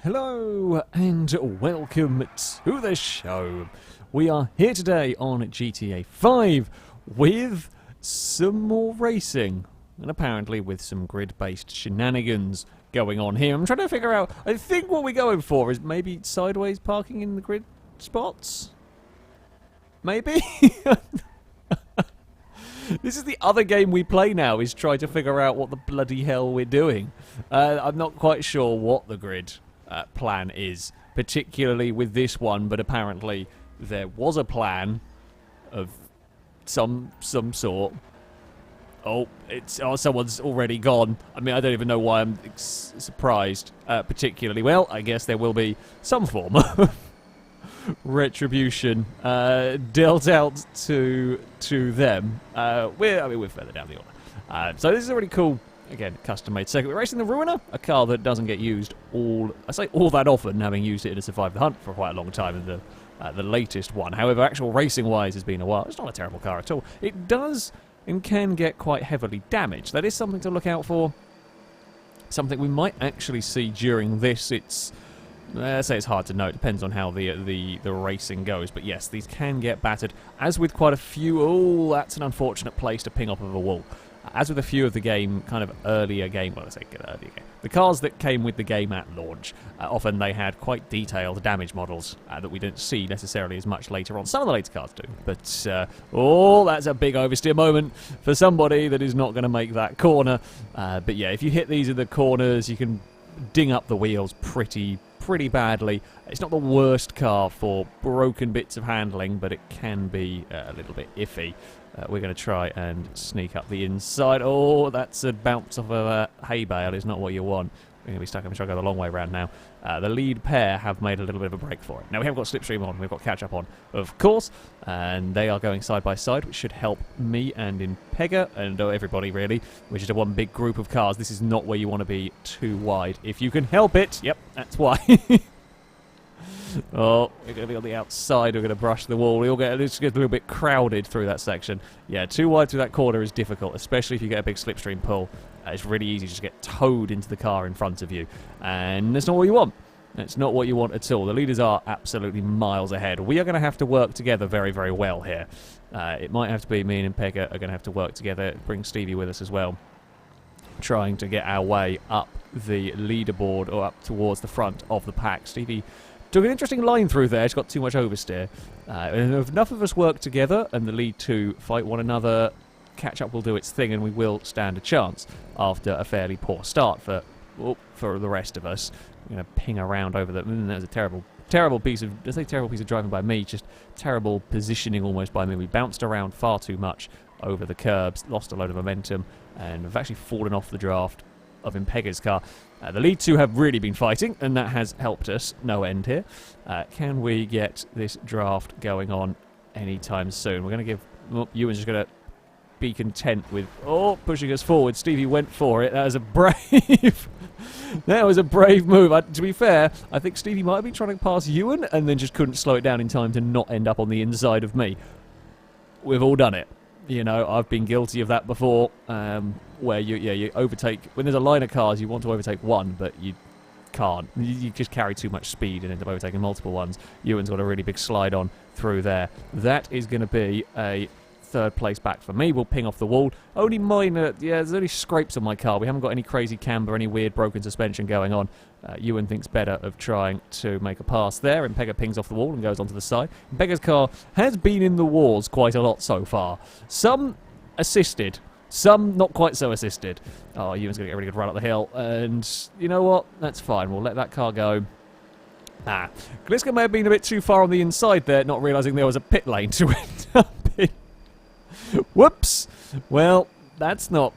Hello and welcome to the show. We are here today on GTA 5 with some more racing and apparently with some grid-based shenanigans going on here. I'm trying to figure out, I think what we're going for is maybe sideways parking in the grid spots? Maybe? This is the other game we play now, is try to figure out what the bloody hell we're doing. I'm not quite sure what the grid plan is, particularly with this one, but apparently there was a plan of some sort. Oh, someone's already gone. I mean, I don't even know why I'm surprised, particularly. Well, I guess there will be some form of retribution dealt out to them. We're further down the order. So this is a really cool, again, custom-made circuit. We're racing the Ruiner, a car that doesn't get used all that often, having used it to survive the hunt for quite a long time in the latest one. However, actual racing-wise, it's been a while. It's not a terrible car at all. It does and can get quite heavily damaged. That is something to look out for. Something we might actually see during this. I say it's hard to know. It depends on how the racing goes. But yes, these can get battered. As with quite a few... Oh, that's an unfortunate place to ping off of a wall. As with a few of the game, kind of earlier game... Well, I say earlier game. The cars that came with the game at launch, often they had quite detailed damage models that we didn't see necessarily as much later on. Some of the later cars do. But, that's a big oversteer moment for somebody that is not going to make that corner. But yeah, if you hit these in the corners, you can ding up the wheels pretty badly. It's not the worst car for broken bits of handling, but it can be a little bit iffy. We're going to try and sneak up the inside. Oh, that's a bounce off of a hay bale. Is not what you want. We're going to be stuck. I'm trying to go the long way around now. The lead pair have made a little bit of a break for it. Now, we haven't got slipstream on. We've got catch up on, of course. And they are going side by side, which should help me and Impega and everybody, really. We're just a one big group of cars. This is not where you want to be too wide. If you can help it. Yep, that's why. Oh, we're going to be on the outside. We're going to brush the wall. It's get a little bit crowded through that section. Yeah, too wide through that corner is difficult, especially if you get a big slipstream pull. It's really easy to just get towed into the car in front of you. And that's not what you want. That's not what you want at all. The leaders are absolutely miles ahead. We are going to have to work together very, very well here. It might have to be me and Impega are going to have to work together. Bring Stevie with us as well. Trying to get our way up the leaderboard or up towards the front of the pack. Stevie took an interesting line through there. It's got too much oversteer. And if enough of us work together and the lead two fight one another, catch-up will do its thing and we will stand a chance after a fairly poor start for the rest of us. We're going to ping around over that. That was a terrible piece of... I say terrible piece of driving by me, just terrible positioning almost by me. We bounced around far too much over the curbs, lost a load of momentum, and we've actually fallen off the draft of Impega's car. The lead two have really been fighting, and that has helped us no end here. Can we get this draft going on anytime soon? We're going to give... Ewan's just going to be content with... pushing us forward. Stevie went for it. That was a brave... that was a brave move. To be fair, I think Stevie might have been trying to pass Ewan and then just couldn't slow it down in time to not end up on the inside of me. We've all done it. You know, I've been guilty of that before, where you overtake... When there's a line of cars, you want to overtake one, but you can't. You just carry too much speed and end up overtaking multiple ones. Ewan's got a really big slide on through there. That is going to be a third place back for me. We'll ping off the wall. Only minor... there's only scrapes on my car. We haven't got any crazy camber, any weird broken suspension going on. Ewan thinks better of trying to make a pass there. Impega pings off the wall and goes onto the side. Impega's car has been in the wars quite a lot so far. Some assisted, some not quite so assisted. Oh, Ewan's going to get a really good run up the hill. And you know what? That's fine. We'll let that car go. Gliska may have been a bit too far on the inside there, not realising there was a pit lane to end up in. Whoops! Well, that's not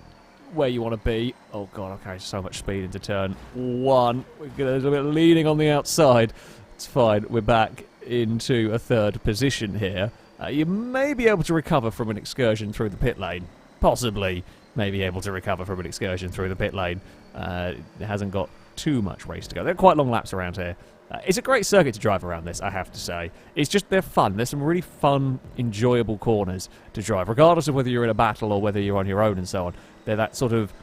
where you want to be. Oh god, I carry so much speed into turn one. We're going to a little bit leaning on the outside. It's fine. We're back into a third position here. You may be able to recover from an excursion through the pit lane. Possibly may be able to recover from an excursion through the pit lane. It hasn't got too much race to go. They're quite long laps around here. It's a great circuit to drive around this, I have to say. It's just, they're fun. There's some really fun, enjoyable corners to drive, regardless of whether you're in a battle or whether you're on your own and so on. They're that sort of...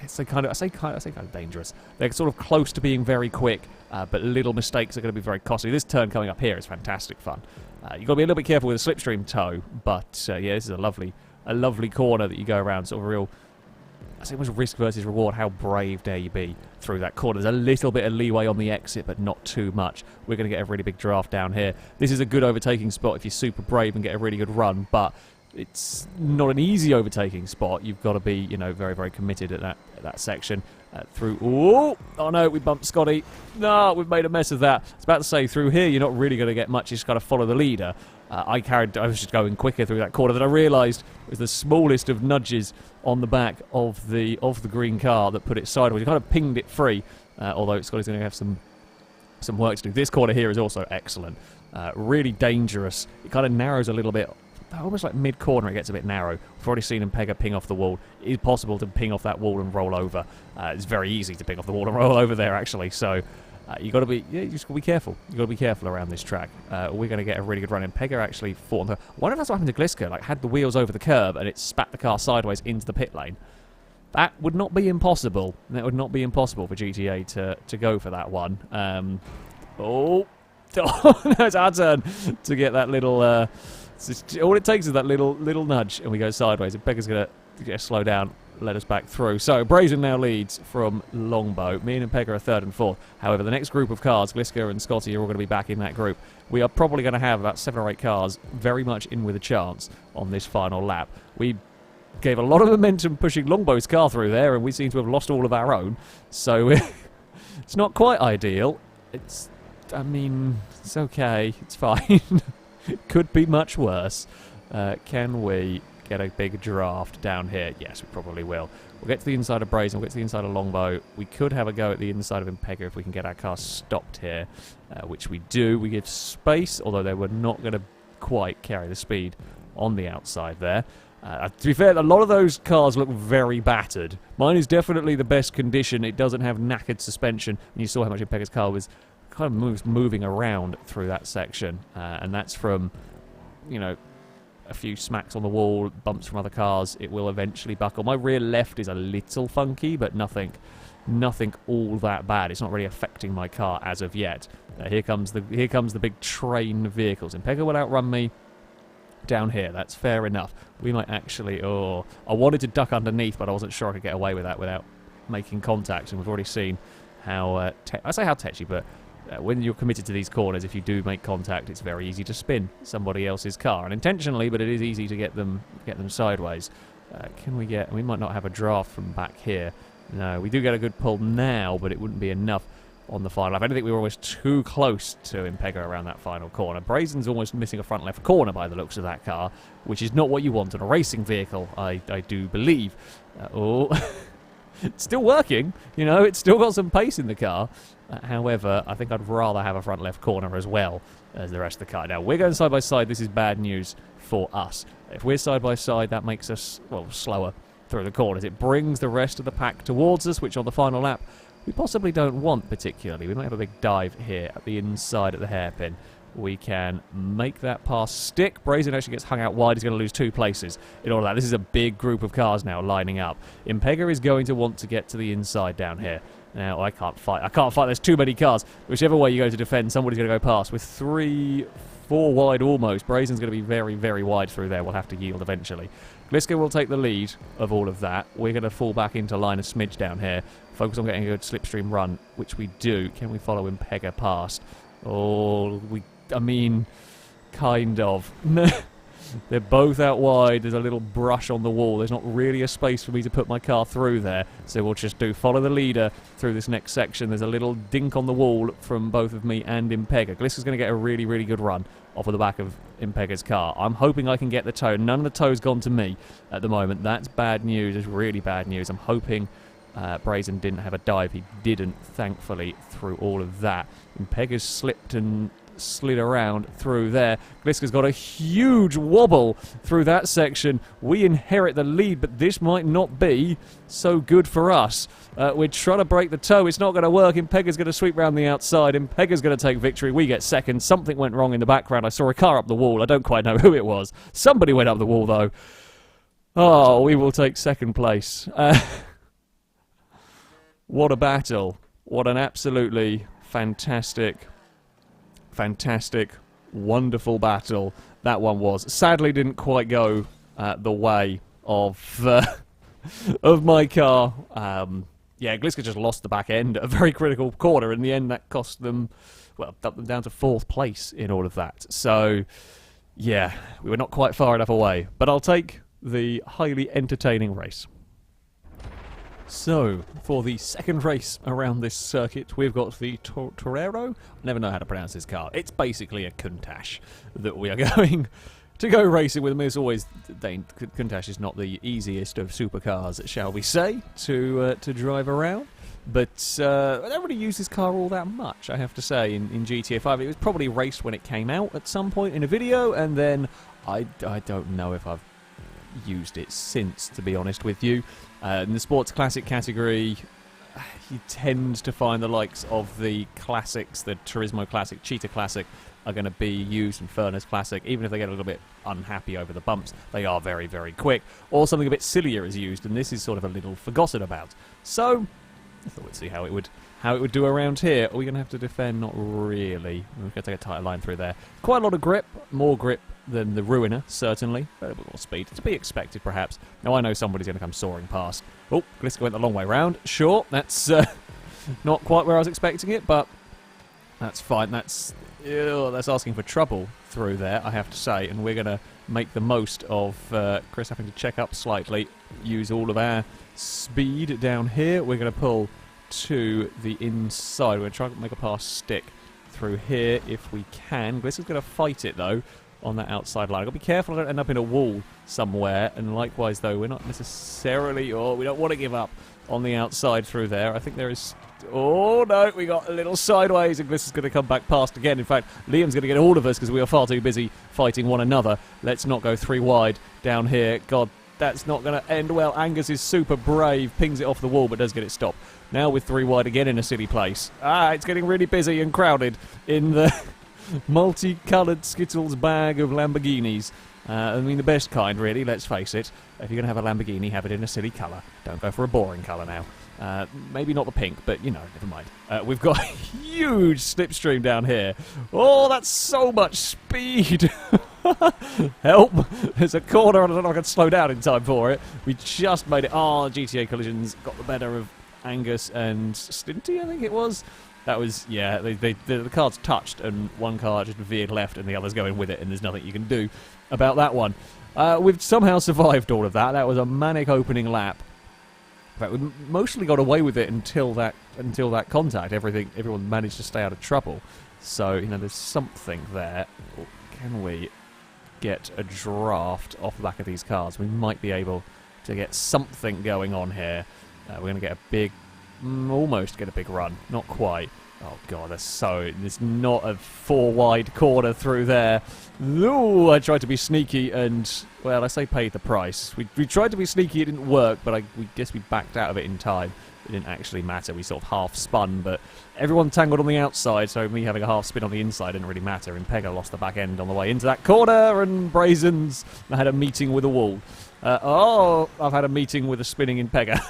I say kind of dangerous. They're sort of close to being very quick, but little mistakes are going to be very costly. This turn coming up here is fantastic fun. You've got to be a little bit careful with a slipstream toe, but yeah, this is a lovely corner that you go around, sort of real. I say almost risk versus reward. How brave dare you be through that corner? There's a little bit of leeway on the exit, but not too much. We're going to get a really big draft down here. This is a good overtaking spot if you're super brave and get a really good run, but it's not an easy overtaking spot. You've got to be, you know, very, very committed at that section. Through. Oh no, we bumped Scotty. No, we've made a mess of that. I was about to say, through here, you're not really going to get much. You just got to follow the leader. I was just going quicker through that corner. Then I realised it was the smallest of nudges on the back of the green car that put it sideways. You kind of pinged it free, although Scotty's going to have some work to do. This corner here is also excellent. Really dangerous. It kind of narrows a little bit. Almost like mid-corner, it gets a bit narrow. We've already seen Impega ping off the wall. It is possible to ping off that wall and roll over. It's very easy to ping off the wall and roll over there, actually. So you got to be, you just got to be careful. You got to be careful around this track. We're going to get a really good run. Impega actually fought on her. I wonder if that's what happened to Gliska. Like, had the wheels over the curb and it spat the car sideways into the pit lane. That would not be impossible. That would not be impossible for GTA to go for that one. No, it's our turn to get that little. All it takes is that little nudge, and we go sideways. And Becca's going to slow down, let us back through. So Brazen now leads from Longbow. Me and Pegga are third and fourth. However, the next group of cars, Gliska and Scotty, are all going to be back in that group. We are probably going to have about 7 or 8 cars very much in with a chance on this final lap. We gave a lot of momentum pushing Longbow's car through there, and we seem to have lost all of our own. So it's not quite ideal. I mean, it's okay. It's fine. Could be much worse. Can we get a big draft down here? Yes, we probably will. We'll get to the inside of Brazen, we'll get to the inside of Longbow. We could have a go at the inside of Impega if we can get our car stopped here, which we do. We give space, although they were not going to quite carry the speed on the outside there. To be fair, a lot of those cars look very battered. Mine is definitely the best condition. It doesn't have knackered suspension, and you saw how much Impega's car was kind of moving around through that section, and that's from, you know, a few smacks on the wall, bumps from other cars. It will eventually buckle. My rear left is a little funky, but nothing all that bad. It's not really affecting my car as of yet. Here comes the big train of vehicles. Impega will outrun me down here. That's fair enough. We might actually. Oh, I wanted to duck underneath, but I wasn't sure I could get away with that without making contact. And we've already seen how I say how tetchy, but when you're committed to these corners, if you do make contact, it's very easy to spin somebody else's car, unintentionally, but it is easy to get them sideways. Can we get? We might not have a draft from back here. No, we do get a good pull now, but it wouldn't be enough on the final lap. I don't think we were almost too close to Impega around that final corner. Brazen's almost missing a front left corner by the looks of that car, which is not what you want in a racing vehicle, I do believe. It's still working, you know, it's still got some pace in the car. However, I think I'd rather have a front left corner as well as the rest of the car. Now, we're going side by side. This is bad news for us. If we're side by side, that makes us, well, slower through the corners. It brings the rest of the pack towards us, which on the final lap we possibly don't want particularly. We might have a big dive here at the inside at the hairpin. We can make that pass stick. Brazen actually gets hung out wide. He's going to lose 2 places in all of that. This is a big group of cars now lining up. Impega is going to want to get to the inside down here. Now, I can't fight. There's too many cars. Whichever way you go to defend, somebody's going to go past. With 3, 4 wide almost. Brazen's going to be very, very wide through there. We'll have to yield eventually. Gliska will take the lead of all of that. We're going to fall back into line a smidge down here. Focus on getting a good slipstream run, which we do. Can we follow Impega past? Oh, I mean, kind of. They're both out wide. There's a little brush on the wall. There's not really a space for me to put my car through there. So we'll just follow the leader through this next section. There's a little dink on the wall from both of me and Impega. Gliska's going to get a really, really good run off of the back of Impega's car. I'm hoping I can get the toe. None of the toe's gone to me at the moment. That's bad news. It's really bad news. I'm hoping Brazen didn't have a dive. He didn't, thankfully, through all of that. Impega's slipped and slid around through there. Gliska's got a huge wobble through that section. We inherit the lead, but this might not be so good for us. We're trying to break the toe. It's not going to work. Impega's going to sweep round the outside. Impega's going to take victory. We get second. Something went wrong in the background. I saw a car up the wall. I don't quite know who it was. Somebody went up the wall, though. Oh, we will take second place. What a battle. What an absolutely fantastic, wonderful battle that one was. Sadly, didn't quite go the way of of my car. Yeah, Gliska just lost the back end at a very critical corner. In the end, that cost them, well, got them down to 4th place in all of that. So, yeah, we were not quite far enough away. But I'll take the highly entertaining race. So, for the second race around this circuit, we've got the Torero. I never know how to pronounce this car. It's basically a Countach that we are going to go racing with. I mean, it's always, Countach is not the easiest of supercars, shall we say, to drive around. But I don't really use this car all that much, I have to say, in GTA 5. It was probably raced when it came out at some point in a video, and then I don't know if I've used it since, to be honest with you. In the sports classic category, you tend to find the likes of the classics, the Turismo Classic, Cheetah Classic, are going to be used in Furnace Classic. Even if they get a little bit unhappy over the bumps, they are very, very quick. Or something a bit sillier is used, and this is sort of a little forgotten about. So, I thought we'd see how it would do around here. Are we going to have to defend? Not really. We're going to take a tighter line through there. Quite a lot of grip, more grip than the Ruiner, certainly. A little bit more speed. To be expected, perhaps. Now, I know somebody's going to come soaring past. Oh, Gliska went the long way round. Sure, that's not quite where I was expecting it, but that's fine. That's asking for trouble through there, I have to say, and we're going to make the most of Chris having to check up slightly, use all of our speed down here. We're going to pull to the inside. We're going to try to make a pass stick through here if we can. Gliska's going to fight it, though, on that outside line. I've got to be careful I don't end up in a wall somewhere, and likewise, though, we're not necessarily, or we don't want to give up on the outside through there. I think there is... Oh, no, we got a little sideways, and Gliska's going to come back past again. In fact, Liam's going to get all of us because we are far too busy fighting one another. Let's not go 3 wide down here. God, that's not going to end well. Angus is super brave, pings it off the wall, but does get it stopped. Now with 3 wide again in a silly place. It's getting really busy and crowded in the multicoloured Skittles bag of Lamborghinis. I mean, the best kind, really, let's face it. If you're going to have a Lamborghini, have it in a silly colour. Don't go for a boring colour now. Maybe not the pink, but, you know, never mind. We've got a huge slipstream down here. Oh, that's so much speed! Help! There's a corner, and I don't know if I can slow down in time for it. We just made it. Oh, GTA Collisions got the better of Angus and Stinty, I think it was. That was, yeah, the cards touched, and one car just veered left, and the other's going with it, and there's nothing you can do about that one. We've somehow survived all of that. That was a manic opening lap. In fact, we mostly got away with it until that contact. Everyone managed to stay out of trouble. So, you know, there's something there. Or can we get a draft off the back of these cars? We might be able to get something going on here. We're going to get a big... almost get a big run. Not quite. Oh, God, there's not a 4 wide corner through there. Ooh, I tried to be sneaky and, well, I say paid the price. We tried to be sneaky, it didn't work, but we guess we backed out of it in time. It didn't actually matter. We sort of half spun, but everyone tangled on the outside, so me having a half spin on the inside didn't really matter. And Pega lost the back end on the way into that corner, and Brazens, I had a meeting with a wall. I've had a meeting with a spinning in Pega.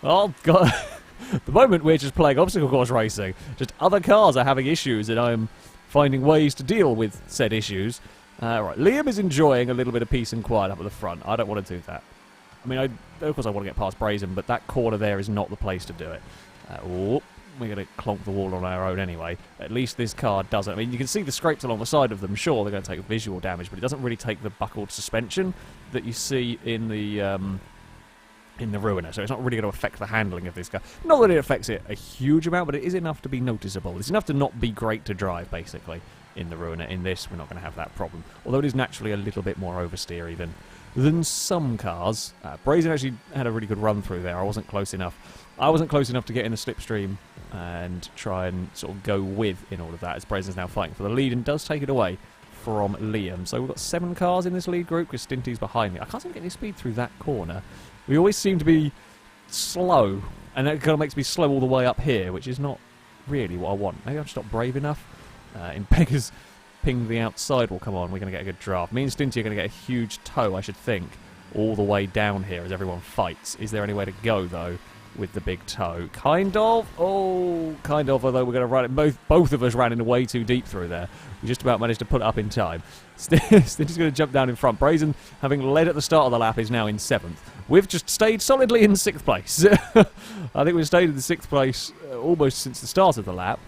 Oh, God. At the moment, we're just playing obstacle course racing. Just other cars are having issues, and I'm finding ways to deal with said issues. Right, Liam is enjoying a little bit of peace and quiet up at the front. I don't want to do that. I mean, of course I want to get past Brazen, but that corner there is not the place to do it. We're going to clonk the wall on our own anyway. At least this car doesn't. I mean, you can see the scrapes along the side of them. Sure, they're going to take visual damage, but it doesn't really take the buckled suspension that you see in the Ruiner, so it's not really going to affect the handling of this car. Not that it affects it a huge amount, but it is enough to be noticeable. It's enough to not be great to drive, basically, in the Ruiner. In this, we're not going to have that problem. Although it is naturally a little bit more oversteery than some cars. Brazen actually had a really good run through there. I wasn't close enough. I wasn't close enough to get in the slipstream and try and sort of go with in all of that, as Brazen's now fighting for the lead and does take it away from Liam. So we've got 7 cars in this lead group because Stinty's behind me. I can't seem to get any speed through that corner. We always seem to be slow, and that kind of makes me slow all the way up here, which is not really what I want. Maybe I'm just not brave enough. In Pega's ping the outside will come on. We're going to get a good draft. Me and Stinty are going to get a huge tow, I should think. all the way down here as everyone fights. Is there any way to go, though, with the big toe? Kind of. Oh, kind of, although we're going to run it. Both of us ran in way too deep through there. We just about managed to put it up in time. Stinty's going to jump down in front. Brazen, having led at the start of the lap, is now in 7th. We've just stayed solidly in 6th place. I think we've stayed in the 6th place almost since the start of the lap.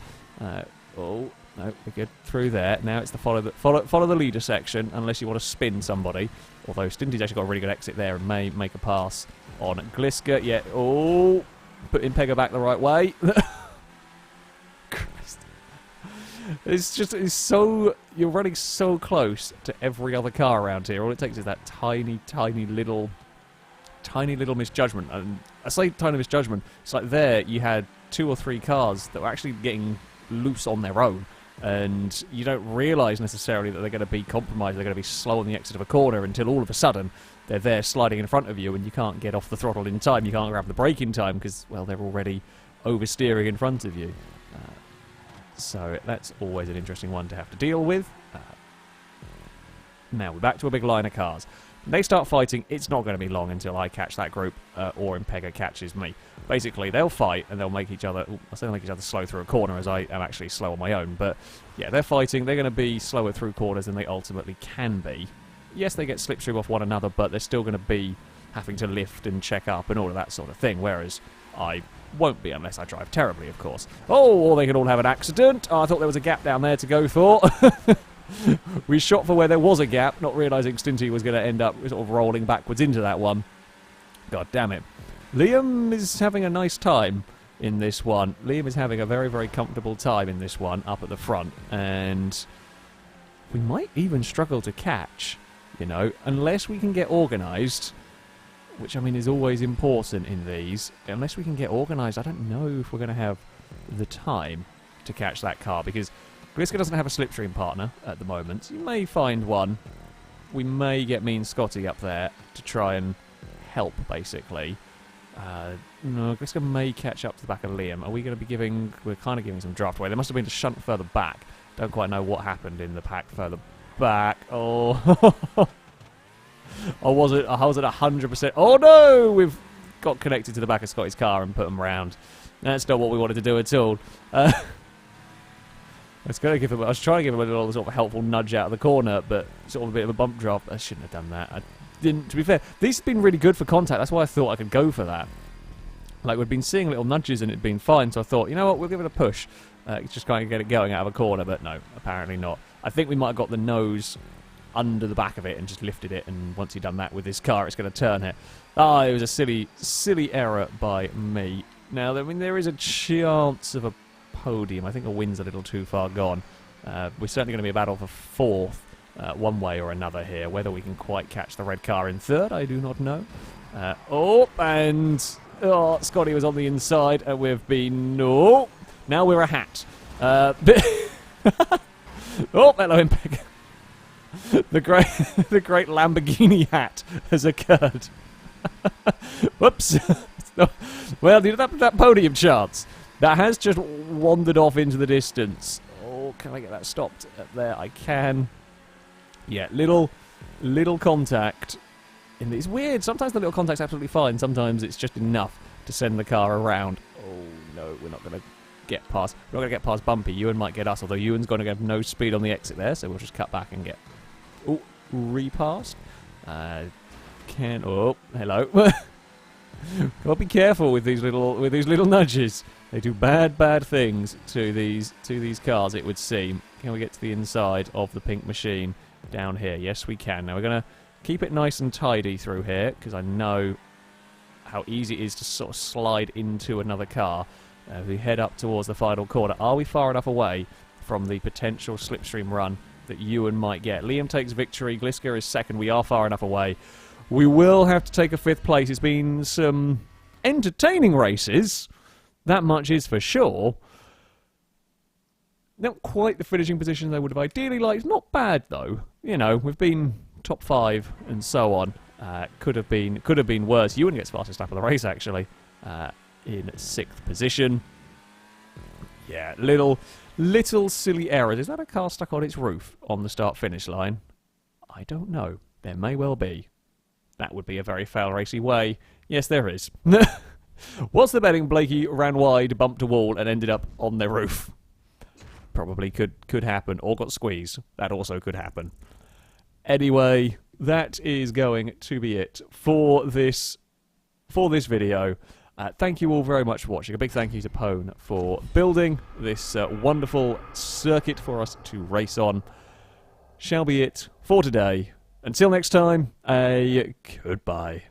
Oh, no, we're good through there. Now it's the follow the leader section, unless you want to spin somebody. Although Stinty's actually got a really good exit there and may make a pass on Gliska. Yeah, oh, putting Pegger back the right way. Christ. It's so, you're running so close to every other car around here. All it takes is that tiny little misjudgment. And I say tiny misjudgment, it's like there you had 2 or 3 cars that were actually getting loose on their own, and you don't realise necessarily that they're going to be compromised, they're going to be slow on the exit of a corner until all of a sudden they're there sliding in front of you and you can't get off the throttle in time, you can't grab the brake in time because, well, they're already oversteering in front of you. So that's always an interesting one to have to deal with. Now we're back to a big line of cars. When they start fighting, it's not going to be long until I catch that group, or Pegger catches me. Basically, they'll fight and they'll make each other. I say they'll make each other slow through a corner, as I am actually slow on my own. But yeah, they're fighting. They're going to be slower through corners than they ultimately can be. Yes, they get slipstream off one another, but they're still going to be having to lift and check up and all of that sort of thing. Whereas I won't be unless I drive terribly, of course. Oh, or they could all have an accident. Oh, I thought there was a gap down there to go for. We shot for where there was a gap, not realising Stinty was going to end up sort of rolling backwards into that one. God damn it. Liam is having a nice time in this one. Liam is having a very, very comfortable time in this one up at the front. And we might even struggle to catch, you know, unless we can get organised, which, I mean, is always important in these. Unless we can get organised, I don't know if we're going to have the time to catch that car, because Gliska doesn't have a slipstream partner at the moment. You may find one. We may get me and Scotty up there to try and help, basically. No, Gliska may catch up to the back of Liam. Are we going to be giving... We're kind of giving some draft away. There must have been a shunt further back. Don't quite know what happened in the pack further back. Oh. I was at 100%. Oh, no! We've got connected to the back of Scotty's car and put him round. That's not what we wanted to do at all. I was trying to give him a little sort of helpful nudge out of the corner, but sort of a bit of a bump drop. I shouldn't have done that. I didn't. To be fair, these have been really good for contact. That's why I thought I could go for that. Like, we'd been seeing little nudges and it'd been fine, so I thought, you know what, we'll give it a push. Just kind of get it going out of a corner, but no, apparently not. I think we might have got the nose under the back of it and just lifted it, and once you've done that with this car, it's going to turn it. Ah, it was a silly error by me. Now, I mean, there is a chance of a podium. I think the win's a little too far gone. We're certainly going to be a battle for 4th, one way or another here. Whether we can quite catch the red car in 3rd, I do not know. Scotty was on the inside, and we've been... No! Now we're a hat. Oh, hello, Impact. The great Lamborghini hat has occurred. Whoops. Well, that podium chance. That has just wandered off into the distance. Oh, can I get that stopped there? I can. Yeah, little contact. It's weird. Sometimes the little contact's absolutely fine. Sometimes it's just enough to send the car around. Oh, no, we're not going to get past. We're not going to get past Bumpy. Ewan might get us, although Ewan's going to have no speed on the exit there, so we'll just cut back and get... Oh, repassed. Oh, hello. Gotta be careful with these little nudges. They do bad things to these cars, it would seem. Can we get to the inside of the pink machine down here? Yes, we can. Now we're gonna keep it nice and tidy through here, because I know how easy it is to sort of slide into another car. We head up towards the final corner. Are we far enough away from the potential slipstream run that Ewan might get? Liam takes victory. Gliska is 2nd. We are far enough away. We will have to take a 5th place. It's been some entertaining races. That much is for sure. Not quite the finishing positions I would have ideally liked. Not bad, though. You know, we've been top 5 and so on. Could have been worse. Ewan gets fastest lap of the race, actually, in 6th position. Yeah, little silly errors. Is that a car stuck on its roof on the start-finish line? I don't know. There may well be. That would be a very fail-racy way. Yes, there is. What's the betting? Blakey ran wide, bumped a wall, and ended up on their roof. Probably could happen, or got squeezed. That also could happen. Anyway, that is going to be it for this video. Thank you all very much for watching. A big thank you to Pone for building this wonderful circuit for us to race on. Shall be it for today. Until next time, a goodbye.